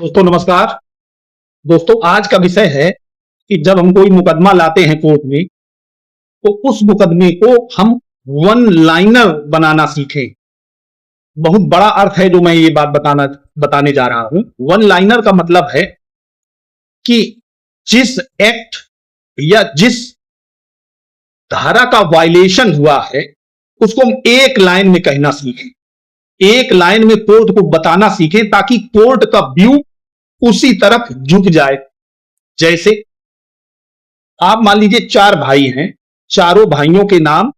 दोस्तों नमस्कार। दोस्तों आज का विषय है कि जब हम कोई मुकदमा लाते हैं कोर्ट में तो उस मुकदमे को हम वन लाइनर बनाना सीखें। बहुत बड़ा अर्थ है जो मैं ये बात बताने जा रहा हूं। वन लाइनर का मतलब है कि जिस एक्ट या जिस धारा का वायलेशन हुआ है उसको हम एक लाइन में कहना सीखें, एक लाइन में कोर्ट को बताना सीखें ताकि कोर्ट का व्यू उसी तरफ झुक जाए। जैसे आप मान लीजिए चार भाई हैं, चारों भाइयों के नाम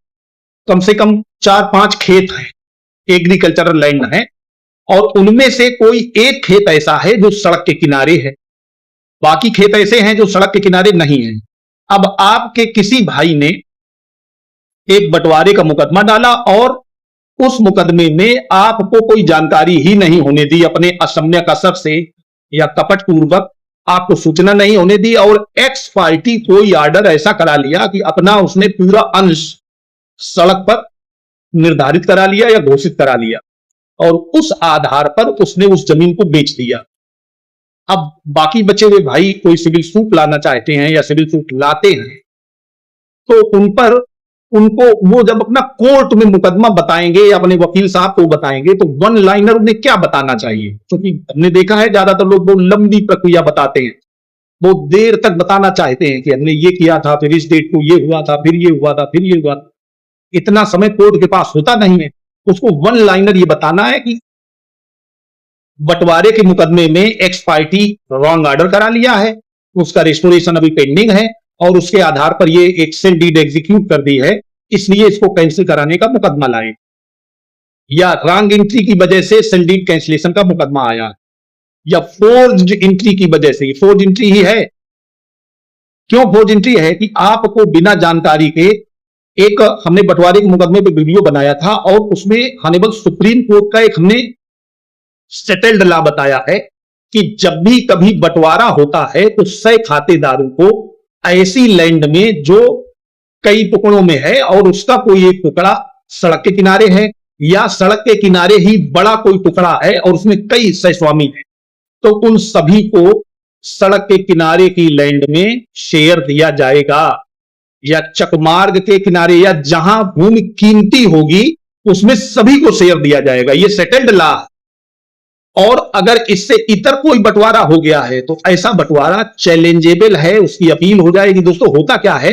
कम से कम 4-5 खेत हैं, एग्रीकल्चरल लैंड है, और उनमें से कोई एक खेत ऐसा है जो सड़क के किनारे है, बाकी खेत ऐसे हैं जो सड़क के किनारे नहीं है। अब आपके किसी भाई ने एक बंटवारे का मुकदमा डाला और उस मुकदमे में आपको कोई जानकारी ही नहीं होने दी, अपने असम्यक असर से या कपट पूर्वक आपको सूचना नहीं होने दी, और एक्स पार्टी कोई ऑर्डर ऐसा करा लिया कि अपना उसने पूरा अंश सड़क पर निर्धारित करा लिया या घोषित करा लिया और उस आधार पर उसने उस जमीन को बेच दिया। अब बाकी बचे हुए भाई कोई सिविल सूट लाना चाहते हैं या सिविल सूट लाते हैं तो उन पर उनको वो जब अपना कोर्ट में मुकदमा बताएंगे या अपने वकील साहब को बताएंगे तो वन लाइनर उन्हें क्या बताना चाहिए, क्योंकि हमने देखा है ज्यादातर लोग बहुत लंबी प्रक्रिया बताते हैं, बहुत देर तक बताना चाहते हैं कि हमने ये किया था, फिर इस डेट को ये हुआ था, फिर ये हुआ था, फिर ये हुआ था। इतना समय कोर्ट के पास होता नहीं है। उसको वन लाइनर ये बताना है कि बंटवारे के मुकदमे में एक्स पार्टी रॉन्ग ऑर्डर करा लिया है, उसका रेस्टोरेशन अभी पेंडिंग है और उसके आधार पर ये एक सेल डीड एग्जीक्यूट कर दी है, इसलिए इसको कैंसिल कराने का मुकदमा लाए। या रॉन्ग एंट्री की वजह से सेल डीड कैंसिलेशन का मुकदमा आया, या फोर्ज्ड एंट्री की वजह से, फोर्ज एंट्री ही है। क्यों फोर्ज एंट्री है कि आपको बिना जानकारी के एक हमने बंटवारे के मुकदमे पे वीडियो बनाया था और उसमें हॉनरेबल सुप्रीम कोर्ट का एक हमने सेटल्ड लॉ बताया है कि जब भी कभी बंटवारा होता है तो 100 खातेदारों को ऐसी लैंड में जो कई टुकड़ों में है और उसका कोई एक टुकड़ा सड़क के किनारे है या सड़क के किनारे ही बड़ा कोई टुकड़ा है और उसमें कई सहस्वामी है, तो उन सभी को सड़क के किनारे की लैंड में शेयर दिया जाएगा, या चकमार्ग के किनारे या जहां भूमि कीमती होगी उसमें सभी को शेयर दिया जाएगा। यह सेटल्ड लॉ। और अगर इससे इतर कोई बंटवारा हो गया है तो ऐसा बंटवारा चैलेंजेबल है, उसकी अपील हो जाएगी। दोस्तों होता क्या है,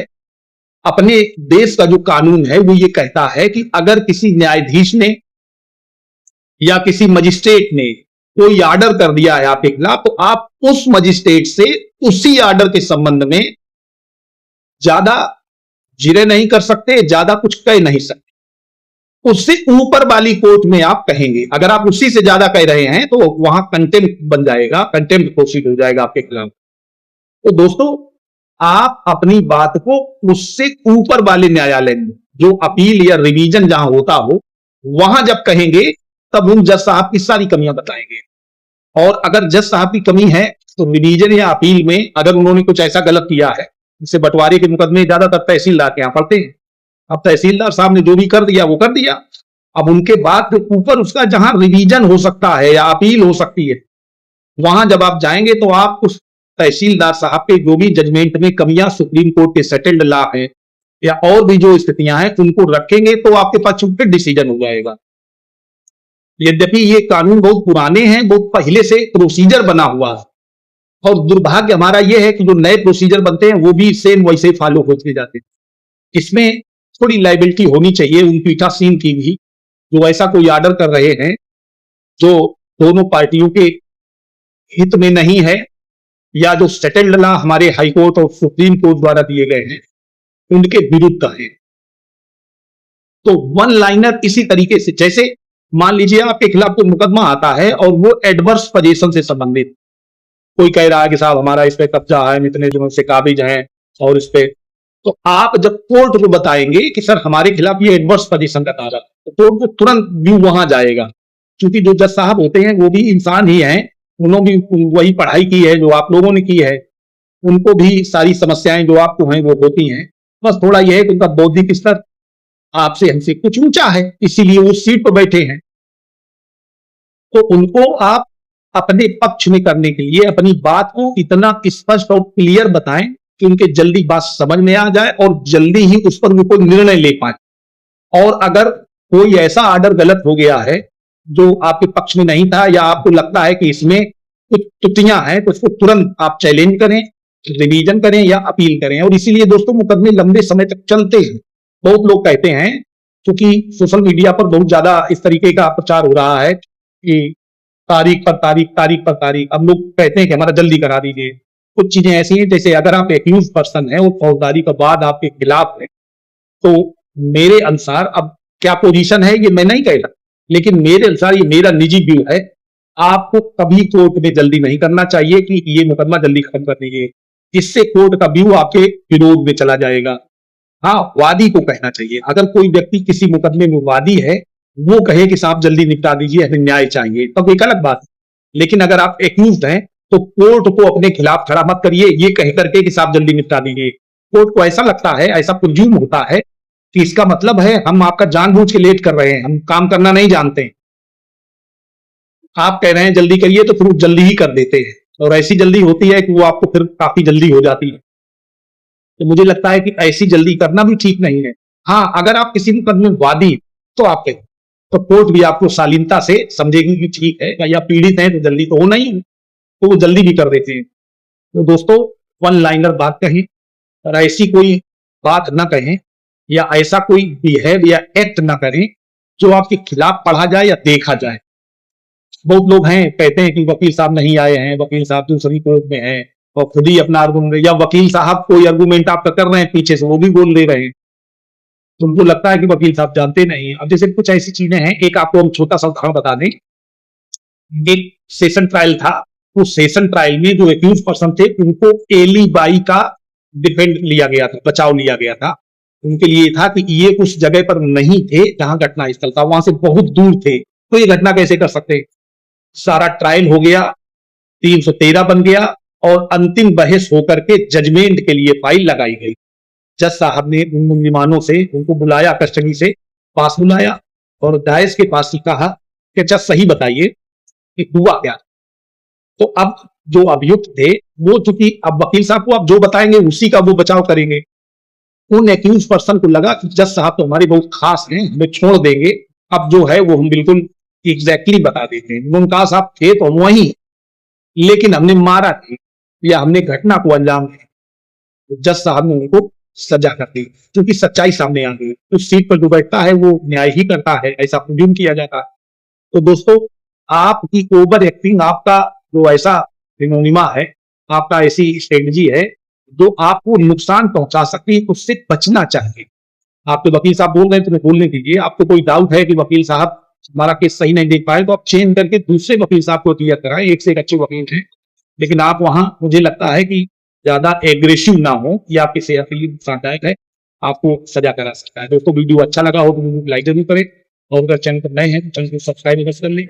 अपने देश का जो कानून है वो ये कहता है कि अगर किसी न्यायाधीश ने या किसी मजिस्ट्रेट ने कोई ऑर्डर कर दिया है आपके खिलाफ तो आप उस मजिस्ट्रेट से उसी ऑर्डर के संबंध में ज्यादा जिरे नहीं कर सकते, ज्यादा कुछ कह नहीं सकते। उससे ऊपर वाली कोर्ट में आप कहेंगे, अगर आप उसी से ज्यादा कह रहे हैं तो वहां कंटेम्प्ट बन जाएगा, कंटेम्प्ट प्रोसीड हो जाएगा आपके खिलाफ। तो दोस्तों आप अपनी बात को उससे ऊपर वाले न्यायालय में जो अपील या रिवीजन जहां होता हो वहां जब कहेंगे तब उन जज साहब की सारी कमियां बताएंगे। और अगर जज साहब की कमी है तो रिवीजन या अपील में अगर उन्होंने कुछ ऐसा गलत किया है, जैसे बंटवारे के मुकदमे ज्यादातर तहसीलदार के यहां पड़ते हैं, अब तहसीलदार साहब ने जो भी कर दिया वो कर दिया, अब उनके बाद ऊपर उसका जहां रिवीजन हो सकता है या अपील हो सकती है वहां जब आप जाएंगे तो आप उस तहसीलदार साहब के जो भी जजमेंट में कमियां सुप्रीम कोर्ट के सेटल्ड लॉ है या और भी जो स्थितियां हैं उनको रखेंगे तो आपके पास फिर डिसीजन हो जाएगा। यद्यपि ये कानून बहुत पुराने हैं, बहुत पहले से प्रोसीजर बना हुआ है, और दुर्भाग्य हमारा यह है कि जो नए प्रोसीजर बनते हैं वो भी सेम वैसे फॉलो होते जाते हैं। इसमें थोड़ी लाइबिलिटी होनी चाहिए उन पीठासीन की भी जो ऐसा कोई ऑर्डर कर रहे हैं जो दोनों पार्टियों के हित में नहीं है, या जो सेटल्ड लॉ हमारे हाईकोर्ट और सुप्रीम कोर्ट द्वारा दिए गए हैं उनके विरुद्ध है। तो वन लाइनर इसी तरीके से, जैसे मान लीजिए आपके खिलाफ कोई मुकदमा आता है और वो एडवर्स पोजीशन से संबंधित, कोई कह रहा है कि साहब हमारा इस पे कब्जा है, इतने दिनों से काबिज हैं और इस पे, तो आप जब कोर्ट को बताएंगे कि सर हमारे खिलाफ ये एडवर्स पोजीशन का तारा, तो कोर्ट को तुरंत व्यू वहां जाएगा, क्योंकि जो जज साहब होते हैं वो भी इंसान ही हैं, उन्होंने भी वही पढ़ाई की है जो आप लोगों ने की है, उनको भी सारी समस्याएं जो आपको हैं वो होती हैं। बस थोड़ा यह है कि उनका बौद्धिक स्तर आपसे हमसे कुछ ऊंचा है, इसीलिए वो सीट पर बैठे हैं। तो उनको आप अपने पक्ष में करने के लिए अपनी बात को इतना स्पष्ट और क्लियर बताएं कि उनके जल्दी बात समझ में आ जाए और जल्दी ही उस पर वो कोई निर्णय ले पाए। और अगर कोई ऐसा ऑर्डर गलत हो गया है जो आपके पक्ष में नहीं था या आपको लगता है कि इसमें कुछ त्रुटियां हैं, तो उसको तुरंत आप चैलेंज करें, रिवीजन करें या अपील करें। और इसीलिए दोस्तों मुकदमे लंबे समय तक चलते हैं। बहुत लोग कहते हैं, क्योंकि सोशल मीडिया पर बहुत ज्यादा इस तरीके का प्रचार हो रहा है कि तारीख पर तारीख, तारीख पर तारीख, अब लोग कहते हैं कि हमारा जल्दी करा दीजिए। कुछ चीजें ऐसी हैं, जैसे अगर आप एक्यूज पर्सन है और फौजदारी का बाद आपके खिलाफ है, तो मेरे अनुसार, अब क्या पोजीशन है ये मैं नहीं कह रहा, लेकिन मेरे अनुसार, ये मेरा निजी व्यू है, आपको कभी कोर्ट में जल्दी नहीं करना चाहिए कि ये मुकदमा जल्दी खत्म कर दीजिए। इससे कोर्ट का व्यू आपके विरोध में चला जाएगा। हाँ, वादी को कहना चाहिए। अगर कोई व्यक्ति किसी मुकदमे में वादी है, वो कहे कि साहब जल्दी निपटा दीजिए, हमें न्याय चाहिए, तब एक अलग बात है। लेकिन अगर आप एक्यूज्ड हैं, तो कोर्ट को अपने खिलाफ खड़ा मत करिए ये कह करके कि साहब जल्दी निपटा दीजिए। कोर्ट को ऐसा लगता है, ऐसा प्रोज्यूम होता है कि इसका मतलब है हम आपका जानबूझ के लेट कर रहे हैं, हम काम करना नहीं जानते। आप कह रहे हैं जल्दी करिए, तो फिर वो जल्दी ही कर देते हैं, और ऐसी जल्दी होती है कि वो आपको फिर काफी जल्दी हो जाती है। तो मुझे लगता है कि ऐसी जल्दी करना भी ठीक नहीं है। हाँ, अगर आप किसी मुकदमे में वादी, तो आप कहें, तो कोर्ट भी आपको शालीनता से समझेगी कि ठीक है, या पीड़ित है तो जल्दी तो होना ही है, तो वो जल्दी भी कर देते हैं। तो दोस्तों, वन लाइनर बात कहें और ऐसी कोई बात ना कहें, या ऐसा कोई बिहेव या एक्ट ना करें जो आपके खिलाफ पढ़ा जाए या देखा जाए। बहुत लोग हैं, कहते हैं कि वकील साहब नहीं आए हैं, वकील साहब दूसरी कोर्ट में हैं, और खुद ही अपना आर्गूमेंट, या वकील साहब कोई आर्गूमेंट आपका कर रहे हैं पीछे से, वो भी बोल दे रहे हैं। तो उनको लगता है कि वकील साहब जानते नहीं। अब जैसे कुछ ऐसी चीजें हैं, एक आपको हम छोटा सा उदाहरण बता दें। एक सेशन ट्रायल था, उस सेशन ट्रायल में जो एक्यूज पर्सन थे, उनको एलिबाई का डिफेंड लिया गया था, बचाव लिया गया था। उनके लिए था कि ये उस जगह पर नहीं थे जहां घटना स्थल था, वहां से बहुत दूर थे, तो ये घटना कैसे कर सकते। सारा ट्रायल हो गया, 313 बन गया, और अंतिम बहस होकर के जजमेंट के लिए फाइल लगाई गई। जज साहब ने उन मुलजिमानों से, उनको बुलाया, कस्टडी से पास बुलाया, और दाइस के पास ही कहा कि जज सही बताइए कि हुआ क्या। तो अब जो अभियुक्त थे, वो चूंकि अब वकील साहब को आप जो बताएंगे उसी का वो बचाव करेंगे। उन एक्यूज पर्सन को लगा कि जज साहब तो हमारे बहुत खास हैं, हमें छोड़ देंगे, अब जो है वो हम बिल्कुल एग्जैक्टली बता देते हैं। मुमताज साहब थे तो वहीं, लेकिन हमने मारा नहीं या हमने घटना को अंजाम दिया। जज साहब ने उनको सजा कर दी, क्योंकि सच्चाई सामने आ गई। उस सीट पर जो बैठता है वो न्याय ही करता है, ऐसा प्रूव किया जाता है। तो दोस्तों, आपकी ओवर एक्टिंग, आपका जो ऐसा फिनोमिना है, आपका ऐसी स्ट्रेटजी है जो आपको नुकसान पहुंचा सकती है, उससे बचना चाहिए। आपके वकील साहब बोल रहे हैं तो बोलने दीजिए। आपको कोई डाउट है कि वकील साहब हमारा केस सही नहीं देख पाए, तो आप चेंज करके दूसरे वकील साहब को क्लियर कराएं, एक से एक अच्छे वकील हैं। लेकिन आप वहां, मुझे लगता है कि ज्यादा एग्रेसिव ना हो, या आपकी सेहत के लिए नुकसानदायक है, आपको सजा करा सकता है। दोस्तों, वीडियो अच्छा लगा हो तो लाइक जरूर करें, और अगर चैनल पर नए हैं तो चैनल को सब्सक्राइब कर लें।